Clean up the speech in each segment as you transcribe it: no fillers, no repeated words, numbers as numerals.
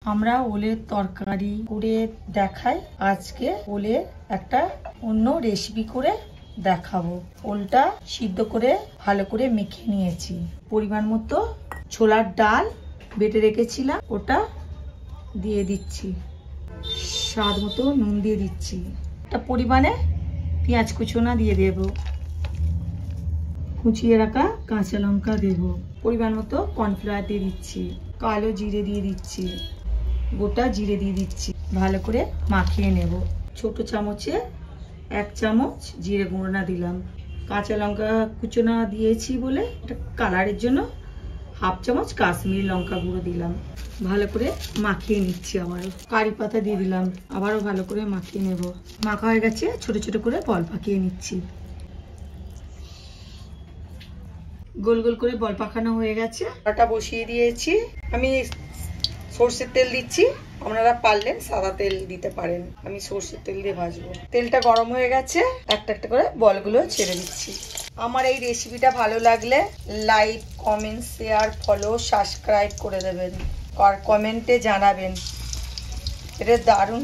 আমরা ওলের তরকারি করে দেখাই। আজকে ওলের একটা অন্য রেসিপি করে দেখাবো। ওলটা সিদ্ধ করে ভালো করে মেখে নিয়েছি। পরিমাণ মতো ছোলার ডাল বেটে রেখেছিলাম, ওটা দিয়ে দিচ্ছি। স্বাদ মতো নুন দিয়ে দিচ্ছি। একটা পরিমাণে পেঁয়াজ কুচোনা দিয়ে দেব। কুচিয়ে রাখা কাঁচা লঙ্কা দেব। পরিমাণ মতো কর্নফ্লাওয়ার দিয়ে দিচ্ছি। কালো জিরে দিয়ে দিচ্ছি। গোটা জিরে দিয়ে দিচ্ছি। ভালো করে মাখিয়ে নেব। ছোট চামচে 1 চামচ জিরে গুঁড়ো দিলাম। কাঁচা লঙ্কা কুচোনা দিয়েছি বলে এটা কালারের জন্য 1/2 চামচ কাশ্মীরি লঙ্কা গুঁড়ো দিলাম। ভালো করে মাখিয়ে নিচ্ছি। আবারও কারি পাতা দিয়ে দিলাম। আবারও ভালো করে মাখিয়ে নেব। মাখা হয়ে গেছে, ছোট ছোট করে বল পাকিয়ে নিচ্ছি। গোল গোল করে বল পাকানো হয়ে গেছে। আটা বসিয়ে দিয়েছি। আমি সরষের তেল দিচ্ছি, আপনারা পারলেন সাদা তেল দিতে পারেন। আমি সরষের তেল দিয়ে ভাজবো। তেলটা গরম হয়ে গেছে, একটা একটা করে বলগুলো ছেড়ে দিচ্ছি। আমার এই রেসিপিটা ভালো লাগলে like, comment, share, follow, subscribe করে দেবেন আর কমেন্টে জানাবেন। এটা দারুণ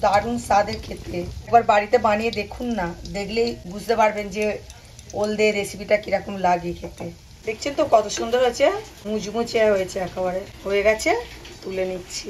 দারুণ স্বাদের খেতে। একবার বাড়িতে বানিয়ে দেখুন না, দেখলেই বুঝতে পারবেন যে ওল দিয়ে রেসিপিটা কিরকম লাগে খেতে। দেখছেন তো কত সুন্দর হয়েছে, মুচমুচে হয়েছে, একেবারে হয়ে গেছে, তুলে নিচ্ছি।